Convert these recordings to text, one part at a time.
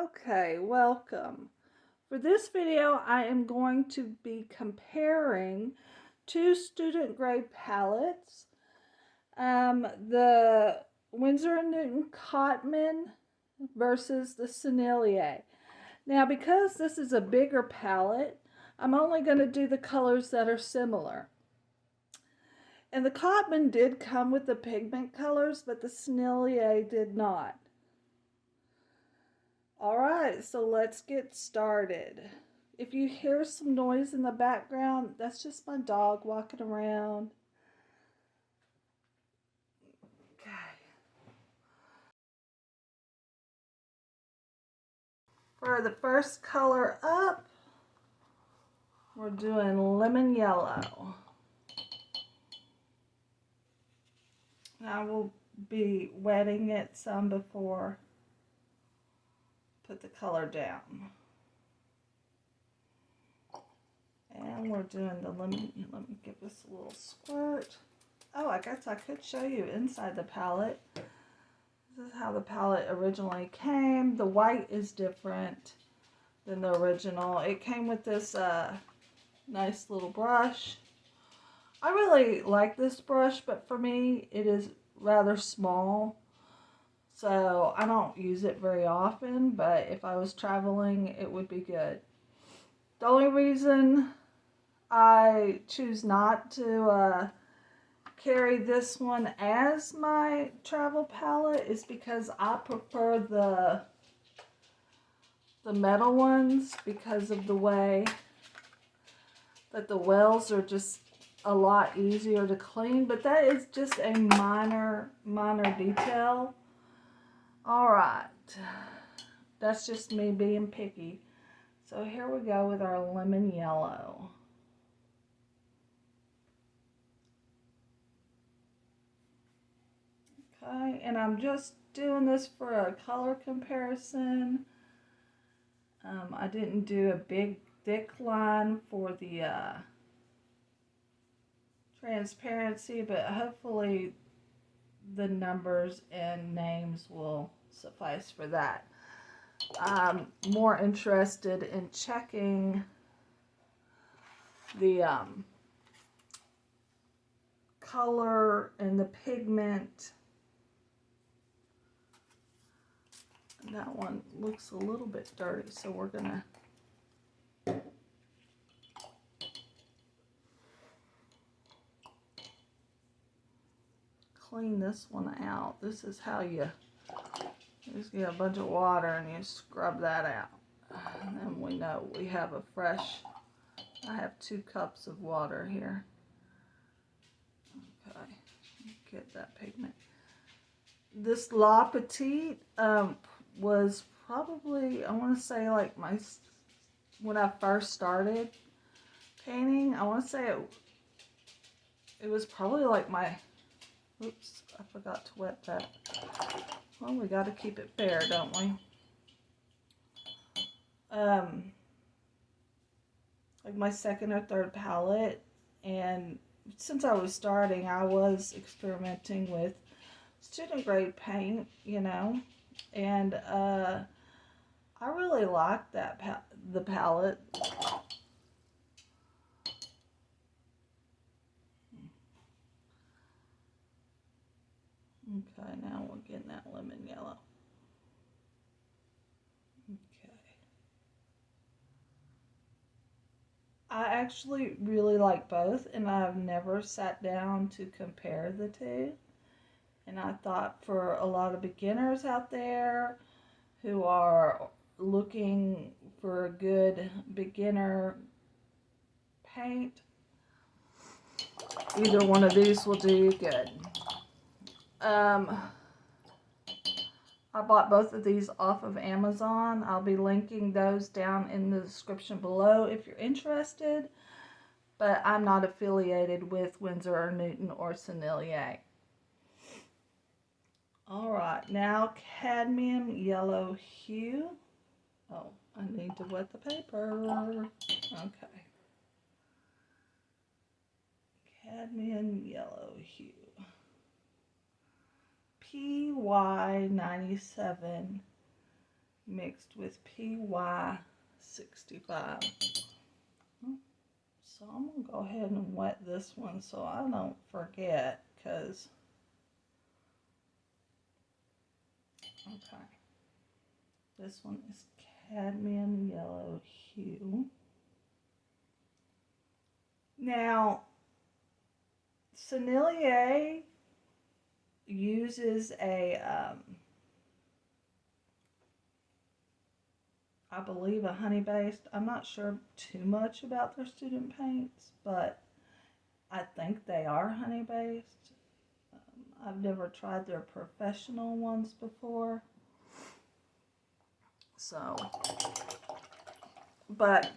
Okay, welcome. For this video, I am going to be comparing two student grade palettes. The Winsor Newton Cotman versus the Sennelier. Now, because this is a bigger palette, I'm only going to do the colors that are similar. And the Cotman did come with the pigment colors, but the Sennelier did not. Alright, so let's get started. If you hear some noise in the background, that's just my dog walking around. Okay. For the first color up, we're doing lemon yellow. I will be wetting it some before put the color down. And we're doing the lemon. Let me give this a little squirt. Oh, I guess I could show you inside the palette. This is how the palette originally came. The white is different than the original. It came with this nice little brush. I really like this brush, but for me it is rather small. So I don't use it very often, but if I was traveling, it would be good. The only reason I choose not to carry this one as my travel palette is because I prefer the metal ones because of the way that the wells are just a lot easier to clean, but that is just a minor detail. Alright, that's just me being picky. So here we go with our lemon yellow. Okay, and I'm just doing this for a color comparison. I didn't do a big thick line for the transparency, but hopefully the numbers and names will suffice for that. I'm more interested in checking the color and the pigment. That one looks a little bit dirty, so we're gonna clean this one out. This is how you just get a bunch of water and you scrub that out. And then we know we have a fresh, I have 2 cups of water here. Okay, get that pigment. This La Petite was probably, I want to say like when I first started painting, I want to say it was probably like my, oops, I forgot to wet that. Well, we got to keep it fair, don't we? Like my second or third palette, and since I was starting, I was experimenting with student grade paint, you know, and I really liked that the palette. Okay, now we're getting that lemon yellow. Okay. I actually really like both, and I've never sat down to compare the two. And I thought for a lot of beginners out there who are looking for a good beginner paint, either one of these will do you good. I bought both of these off of Amazon. I'll be linking those down in the description below if you're interested. But I'm not affiliated with Winsor Newton or Sennelier. Alright, now cadmium yellow hue. Oh, I need to wet the paper. Okay. Cadmium yellow hue. PY97 mixed with PY65. So I'm going to go ahead and wet this one so I don't forget, because, okay, this one is Cadmium Yellow Hue. Now, Sennelier uses a, I believe a honey-based. I'm not sure too much about their student paints, but I think they are honey-based. I've never tried their professional ones before. So, but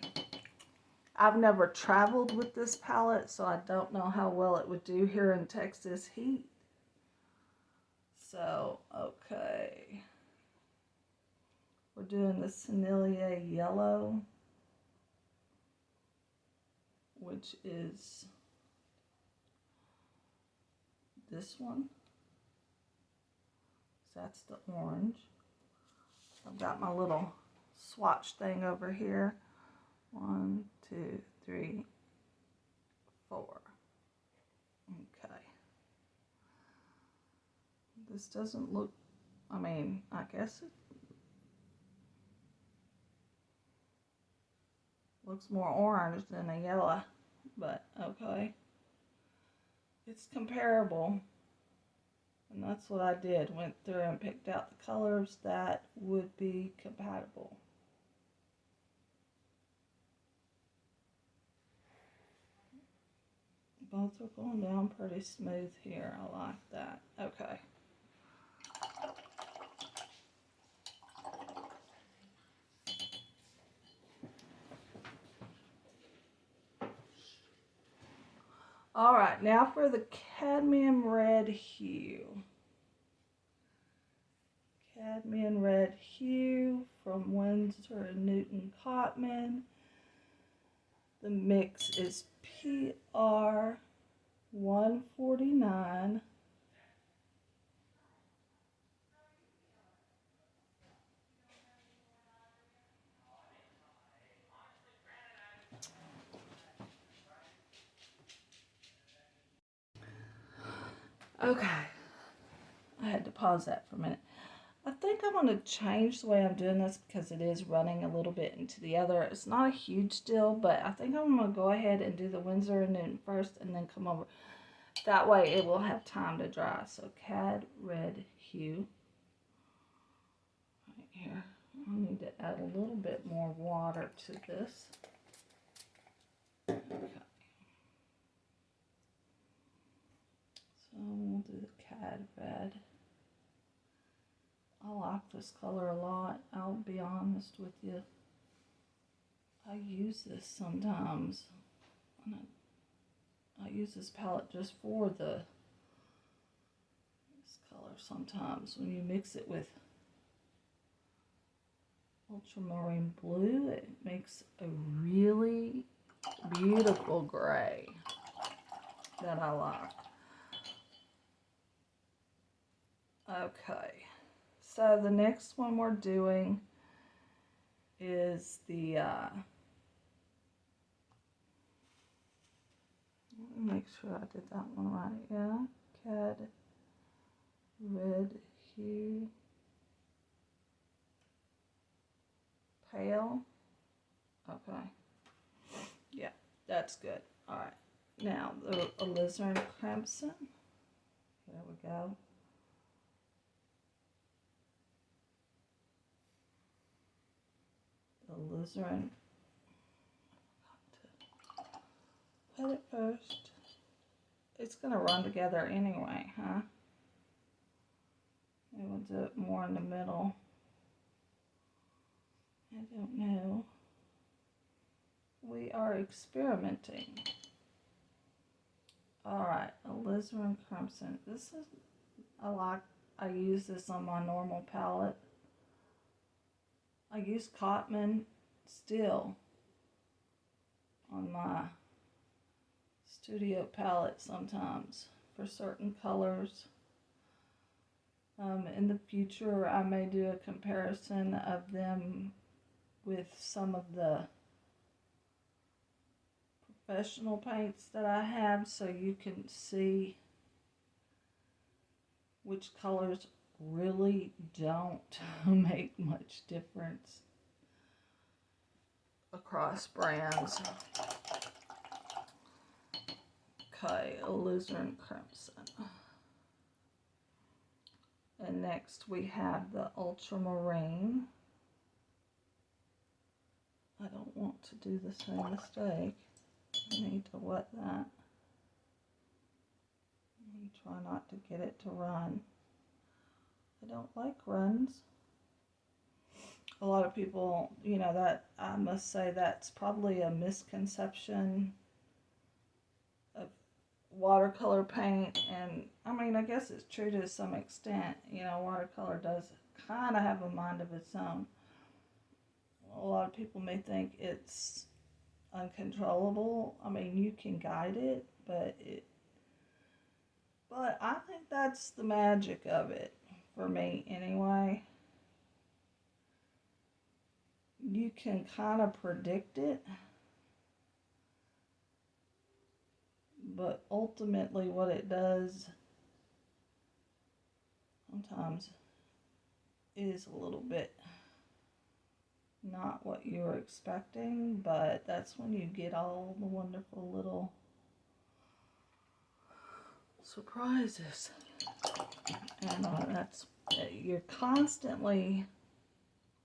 I've never traveled with this palette, so I don't know how well it would do here in Texas heat. So, okay. We're doing the Sennelier Yellow, which is this one. That's the orange. I've got my little swatch thing over here. 1, 2, 3, 4. Okay. This doesn't look, I mean, I guess it looks more orange than a yellow, but okay. It's comparable. And that's what I did. Went through and picked out the colors that would be compatible. Both are going down pretty smooth here. I like that. Okay. All right, now for the Cadmium Red Hue. Cadmium Red Hue from Winsor Newton Cotman. The mix is PR 149. Okay, I had to pause that for a minute. I think I'm going to change the way I'm doing this because it is running a little bit into the other. It's not a huge deal, but I think I'm going to go ahead and do the Winsor Newton first and then come over. That way it will have time to dry. So Cad Red Hue. Right here. I need to add a little bit more water to this. Okay. So we'll do the Cad Red. I like this color a lot. I'll be honest with you. I use this sometimes. I use this palette just for this color sometimes. When you mix it with ultramarine blue, it makes a really beautiful gray that I like. Okay. So the next one we're doing is the, let me make sure I did that one right, yeah, Cad Red Hue, Pale, okay, yeah, that's good. All right, now the Alizarin Crimson, there we go. Alizarin. Put it first. It's going to run together anyway, huh? Maybe we'll do it more in the middle. I don't know. We are experimenting. Alright, Alizarin Crimson. This is, I use this on my normal palette. I use Cotman still on my studio palette sometimes for certain colors. In the future, I may do a comparison of them with some of the professional paints that I have, so you can see which colors really don't make much difference across brands. Okay, Alizarin Crimson. And next we have the Ultramarine. I don't want to do the same mistake. I need to wet that. And try not to get it to run. I don't like runs. A lot of people, you know, that I must say that's probably a misconception of watercolor paint. And I mean, I guess it's true to some extent. You know, watercolor does kind of have a mind of its own. A lot of people may think it's uncontrollable. I mean, you can guide it, but I think that's the magic of it, for me anyway. You can kind of predict it, but ultimately what it does sometimes is a little bit not what you were expecting, but that's when you get all the wonderful little surprises. And that's, you're constantly,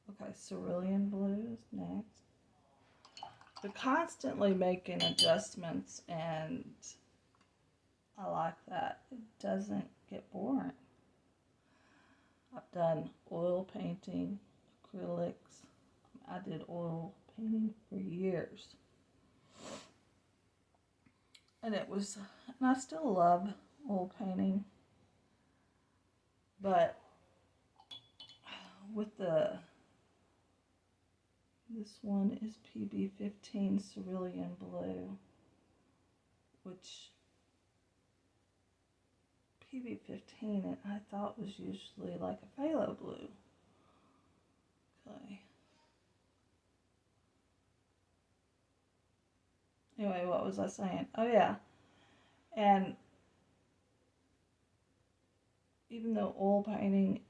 okay, Cerulean blue is next. You're constantly making adjustments, and I like that. It doesn't get boring. I've done oil painting, acrylics. I did oil painting for years. And I still love oil painting. But with this one is PB15 Cerulean Blue, which PB15 I thought was usually like a phthalo blue. Okay. Anyway, what was I saying? Oh yeah. And even though oil painting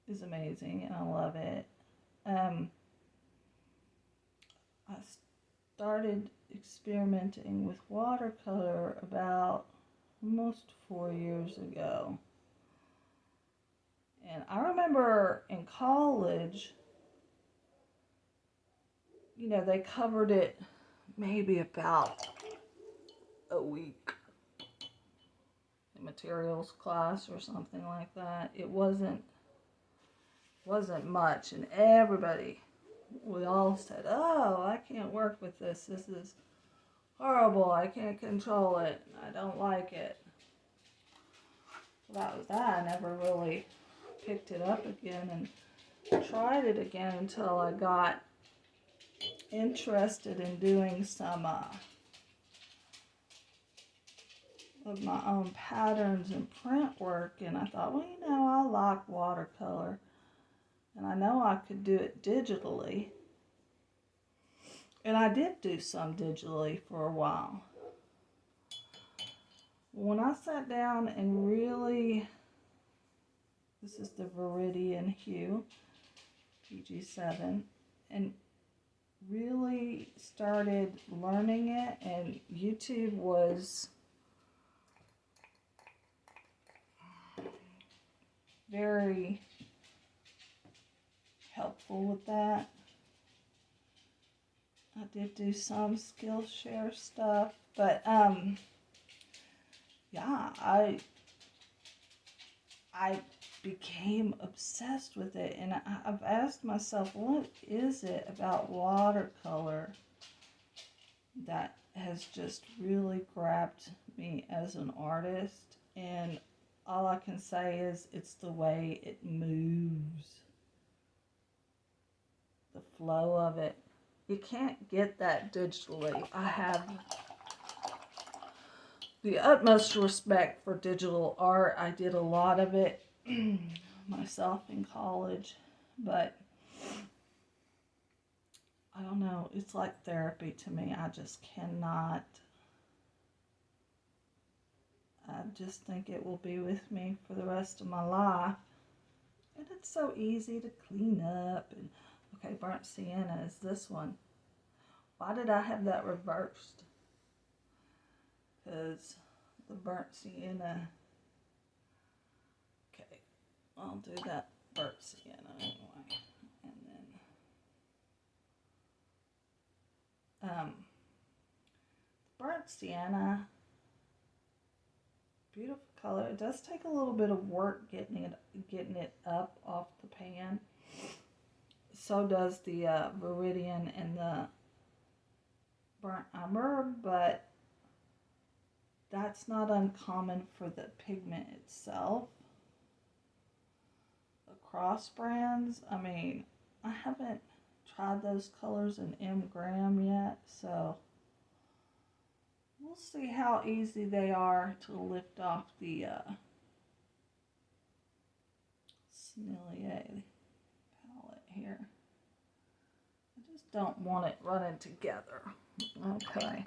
is amazing and I love it, I started experimenting with watercolor about almost 4 years ago. And I remember in college, you know, they covered it maybe about a week in materials class or something like that. It wasn't much, and we all said, oh, I can't work with this. This is horrible. I can't control it. I don't like it. So that was that. I never really picked it up again and tried it again until I got interested in doing some of my own patterns and print work, and I thought, well, you know, I like watercolor, and I know I could do it digitally, and I did do some digitally for a while. When I sat down and really, this is the Viridian hue, PG7, and really started learning it, and YouTube was very helpful with that. I did do some Skillshare stuff, but yeah, I became obsessed with it, and I've asked myself, what is it about watercolor that has just really grabbed me as an artist? And all I can say is it's the way it moves, the flow of it. You can't get that digitally. I have the utmost respect for digital art. I did a lot of it myself in college, but I don't know, it's like therapy to me. I just cannot. I just think it will be with me for the rest of my life. And it's so easy to clean up. And okay, burnt sienna is this one. Why did I have that reversed? Because the burnt sienna. Okay, I'll do that burnt sienna anyway. And then burnt sienna, beautiful color. It does take a little bit of work getting it up off the pan. So does the Viridian and the burnt umber, but that's not uncommon for the pigment itself. The cross brands, I mean, I haven't tried those colors in M gram yet, so we'll see how easy they are to lift off the Sennelier palette here. I just don't want it running together. Okay.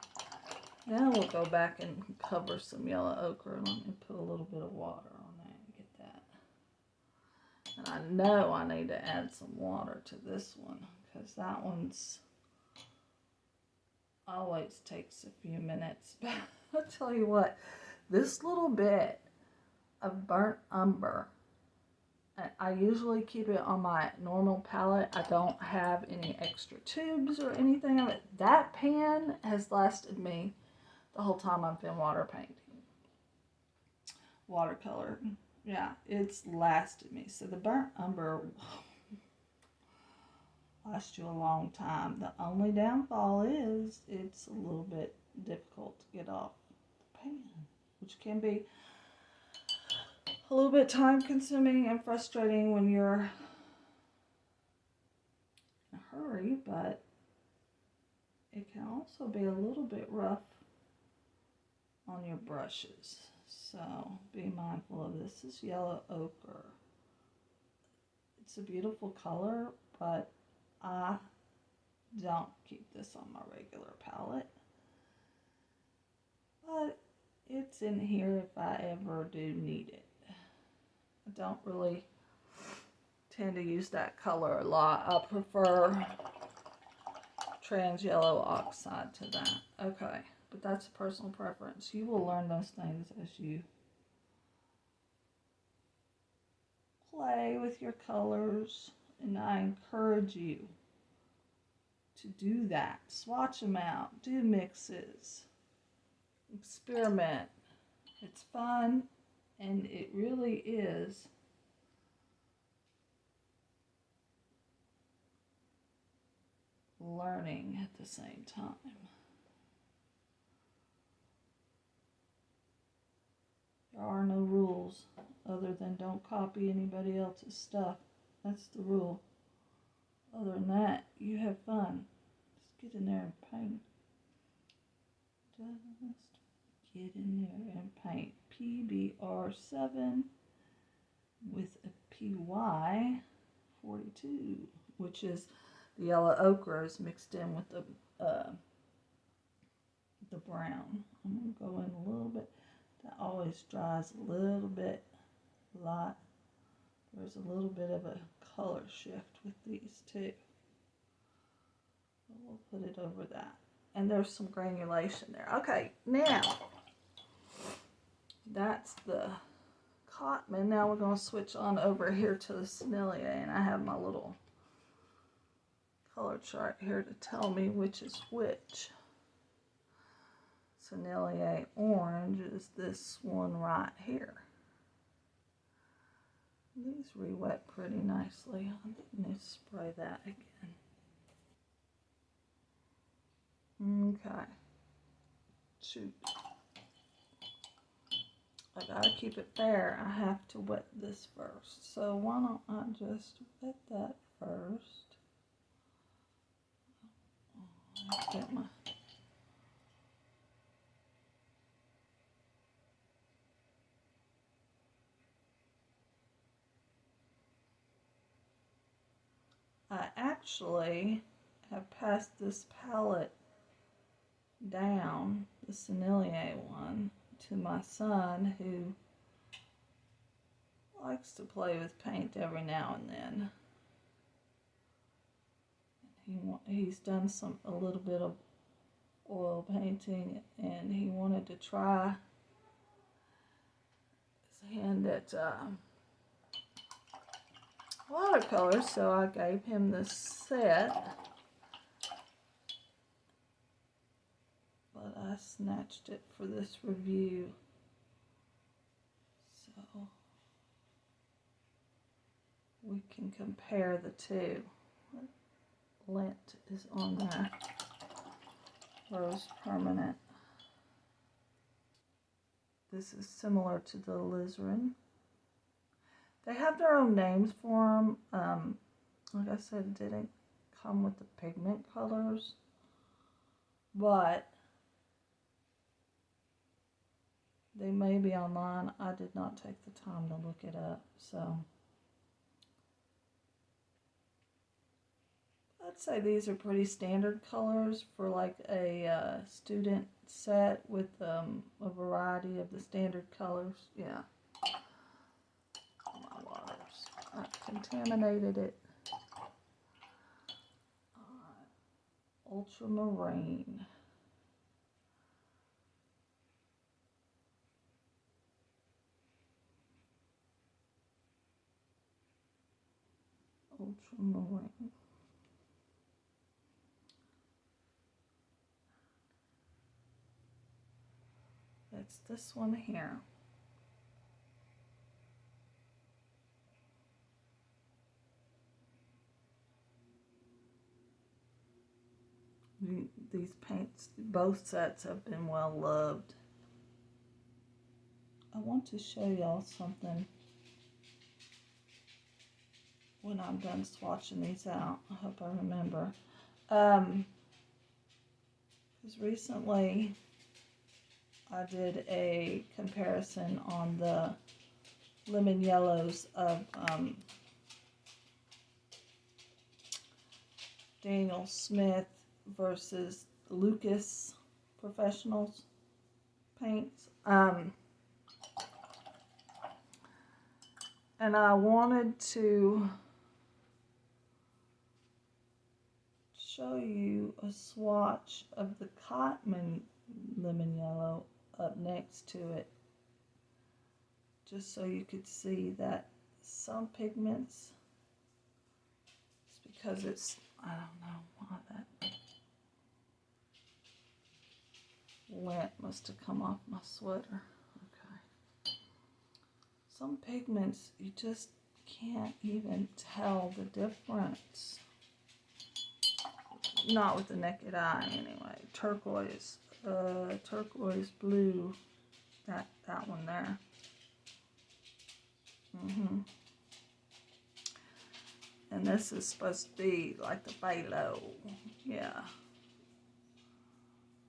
Now we'll go back and cover some yellow ochre. Let me put a little bit of water on that and get that. And I know I need to add some water to this one because that one's always takes a few minutes. But I'll tell you what, this little bit of burnt umber, I usually keep it on my normal palette. I don't have any extra tubes or anything of it. That pan has lasted me the whole time I've been water painting. Watercolor. Yeah, it's lasted me. So the burnt umber lasts you a long time. The only downfall is it's a little bit difficult to get off the pan, which can be a little bit time consuming and frustrating when you're in a hurry, but it can also be a little bit rough on your brushes. So be mindful of this. This is yellow ochre. It's a beautiful color, but I don't keep this on my regular palette. But it's in here if I ever do need it. I don't really tend to use that color a lot. I prefer trans yellow oxide to that. Okay, but that's a personal preference. You will learn those things as you play with your colors, and I encourage you to do that. Swatch them out, do mixes, experiment. It's fun, and it really is learning at the same time. There are no rules other than don't copy anybody else's stuff. That's the rule. Other than that, you have fun. Just get in there and paint. Just get in there and paint. PBR7 with a PY 42, which is the yellow ochre is mixed in with the brown. I'm going to go in a little bit. That always dries a little bit light. There's a little bit of a color shift with these too. So we'll put it over that. And there's some granulation there. Okay, now that's the Cotman. Now we're going to switch on over here to the Sennelier, and I have my little color chart here to tell me which is which. Sennelier orange is this one right here. These re-wet pretty nicely. I need to spray that again. Okay. Shoot. I gotta keep it fair. I have to wet this first. So why don't I just wet that first? Get my I actually have passed this palette down, the Sennelier one, to my son, who likes to play with paint every now and then. He's done a little bit of oil painting, and he wanted to try his hand at watercolor, so I gave him this set, but I snatched it for this review, so we can compare the two. Lint is on there. Rose Permanent. This is similar to the Alizarin. They have their own names for them. Like I said, it didn't come with the pigment colors, but they may be online. I did not take the time to look it up, so I'd say these are pretty standard colors for like a student set with a variety of the standard colors. Yeah. My waters. I contaminated it. Ultramarine. Ultramarine. It's this one here. These paints, both sets have been well loved. I want to show y'all something when I'm done swatching these out. I hope I remember. Because recently I did a comparison on the lemon yellows of Daniel Smith versus Lucas Professionals paints. And I wanted to show you a swatch of the Cotman lemon yellow up next to it, just so you could see that some pigments, it's because it's, I don't know why that lint must have come off my sweater. Okay. Some pigments, you just can't even tell the difference. Not with the naked eye anyway. Turquoise, turquoise blue, that one there. And this is supposed to be like the phthalo. Yeah.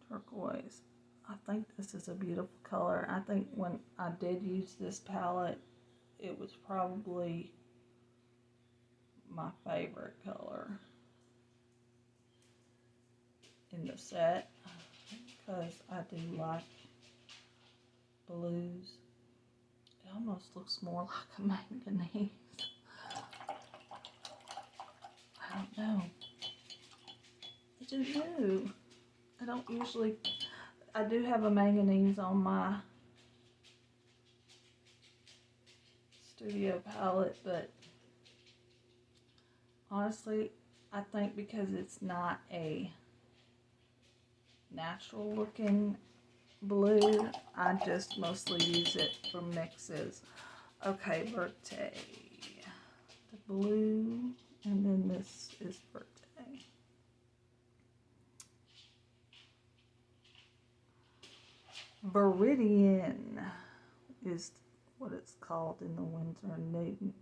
Turquoise. I think this is a beautiful color. I think when I did use this palette, it was probably my favorite color in the set, because I do like blues. It almost looks more like a manganese. I don't know. I don't know. I don't usually, I do have a manganese on my studio palette, but honestly, I think because it's not a natural looking blue, I just mostly use it for mixes. Okay, Verte. The blue, and then this is Verte. Viridian is what it's called in the Winsor Newton.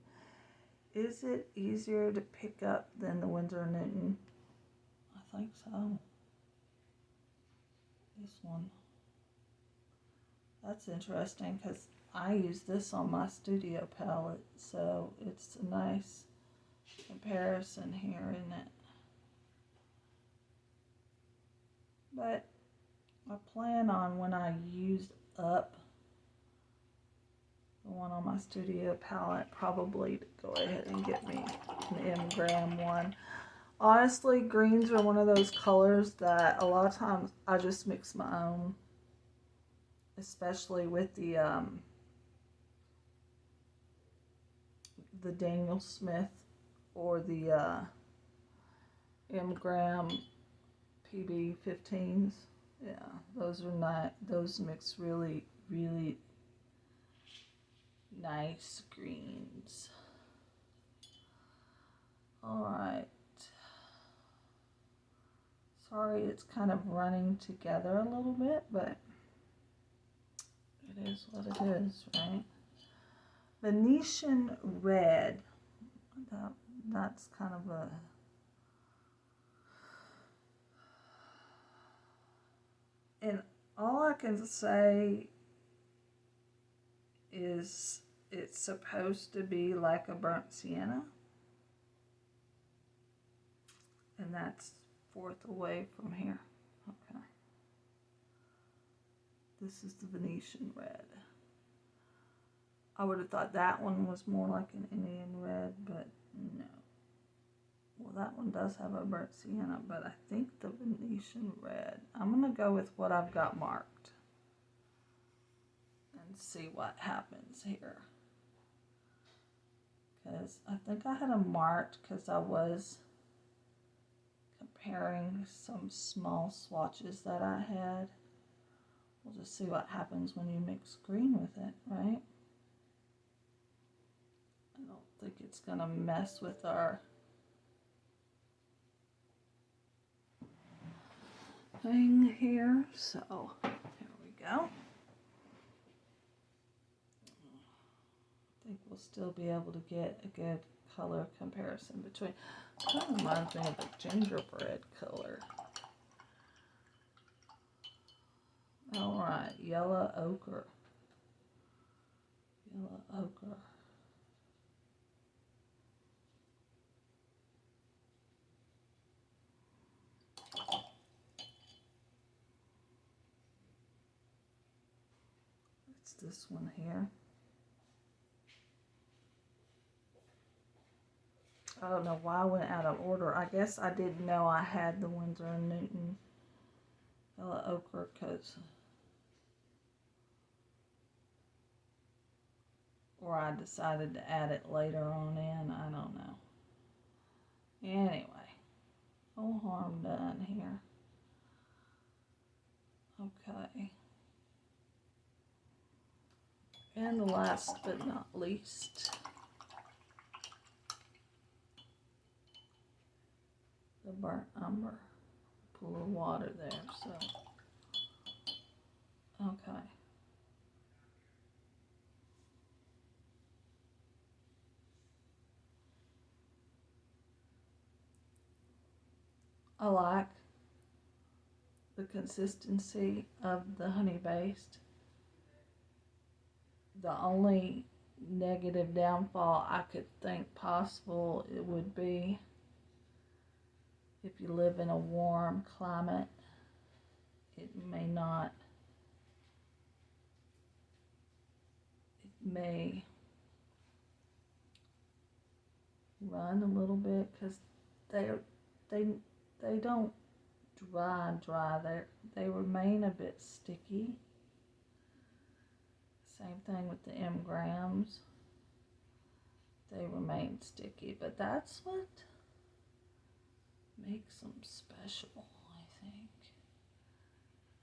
Is it easier to pick up than the Winsor Newton? I think so. This one. That's interesting because I use this on my studio palette, so it's a nice comparison. comparison here, isn't it? But I plan on, when I use up the one on my studio palette, probably to go ahead and get me an M-gram one. Honestly, greens are one of those colors that a lot of times I just mix my own, especially with the Daniel Smith or the M-gram PB15s. Yeah, those are not, those mix really, really nice greens. Alright. Sorry, it's kind of running together a little bit, but it is what it is, right? Venetian red. That's kind of a... And all I can say is it's supposed to be like a burnt sienna. And that's fourth away from here. Okay. This is the Venetian red. I would have thought that one was more like an Indian red, but no. Well, that one does have a burnt sienna, but I think the Venetian red. I'm going to go with what I've got marked and see what happens here. Because I think I had them marked because I was comparing some small swatches that I had. We'll just see what happens when you mix green with it, right? I don't think it's going to mess with our thing here, so there we go. I think we'll still be able to get a good color comparison between. Kind of reminds me of the gingerbread color. Alright, yellow ochre. Yellow ochre. It's this one here. I don't know why I went out of order. I guess I didn't know I had the Winsor Newton Yellow Ochre or I decided to add it later on in. I don't know. Anyway, no harm done here. Okay. And the last but not least, the burnt umber. Put a little water there, so. Okay. I like the consistency of the honey based. The only negative downfall I could think possible it would be if you live in a warm climate, it may not, it may run a little bit because they don't dry. They remain a bit sticky. Same thing with the M-grams. They remain sticky, but that's what makes them special, I think,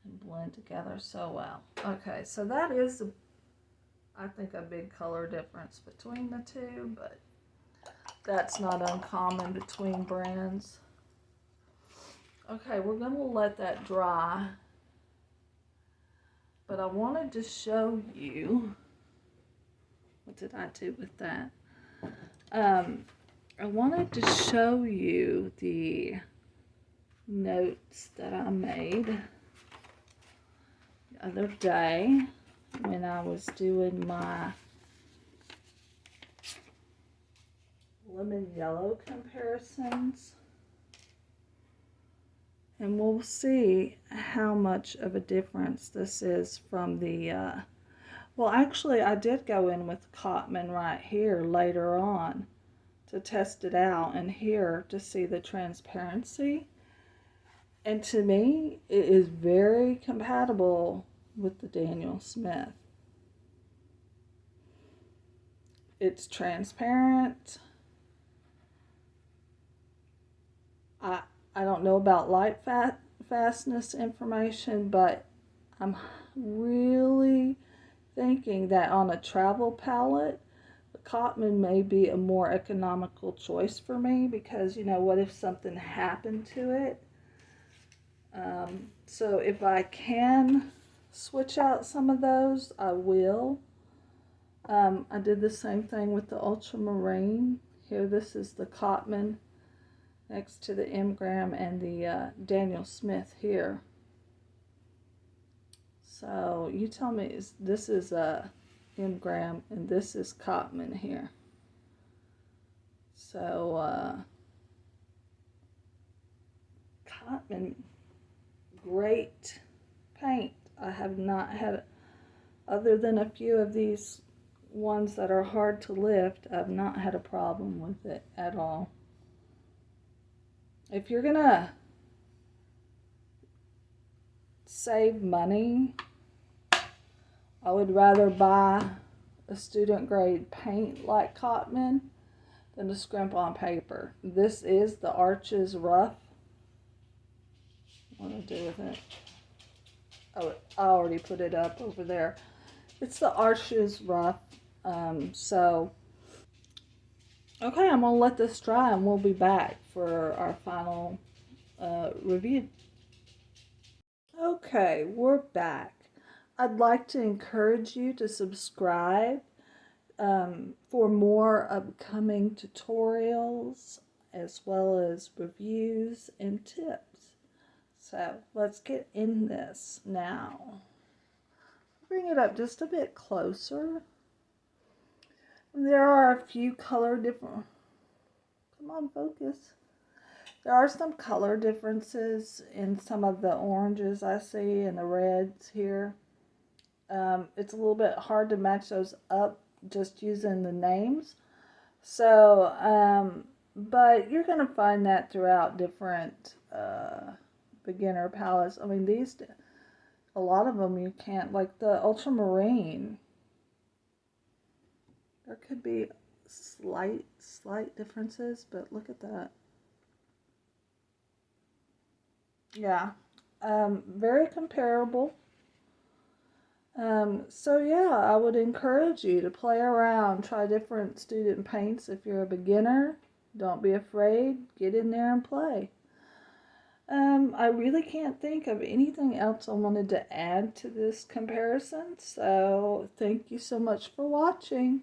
and blend together so well. Okay, so that is, I think, a big color difference between the two, but that's not uncommon between brands. Okay, we're going to let that dry, but I wanted to show you, what did I do with that? I wanted to show you the notes that I made the other day when I was doing my lemon yellow comparisons. And we'll see how much of a difference this is from the, well, actually, I did go in with Cotman right here later on to test it out, and here to see the transparency. And to me, it is very compatible with the Daniel Smith. It's transparent. I don't know about light fastness information, but I'm really thinking that on a travel palette, the Cotman may be a more economical choice for me, because, you know, what if something happened to it? So if I can switch out some of those, I will. I did the same thing with the Ultramarine. Here, this is the Cotman next to the M-gram and the Daniel Smith here. So you tell me, this is a M-gram and this is Cotman here. So Cotman, great paint. I have not had, other than a few of these ones that are hard to lift, I've not had a problem with it at all. If you're gonna save money, I would rather buy a student grade paint like Cotman than to scrimp on paper. This is the Arches Rough. What do I do with it? Oh, I already put it up over there. It's the Arches Rough. Okay, I'm gonna let this dry and we'll be back for our final review. Okay, we're back. I'd like to encourage you to subscribe for more upcoming tutorials, as well as reviews and tips. So let's get in this now. Bring it up just a bit closer. There are a few color different. Come on, focus. There are some color differences in some of the oranges I see and the reds here. It's a little bit hard to match those up just using the names. So, but you're going to find that throughout different beginner palettes. I mean, these, a lot of them you can't, like the Ultramarine. There could be slight differences, but look at that. Yeah, very comparable. So yeah, I would encourage you to play around, try different student paints. If you're a beginner, don't be afraid, get in there and play. I really can't think of anything else I wanted to add to this comparison, so thank you so much for watching.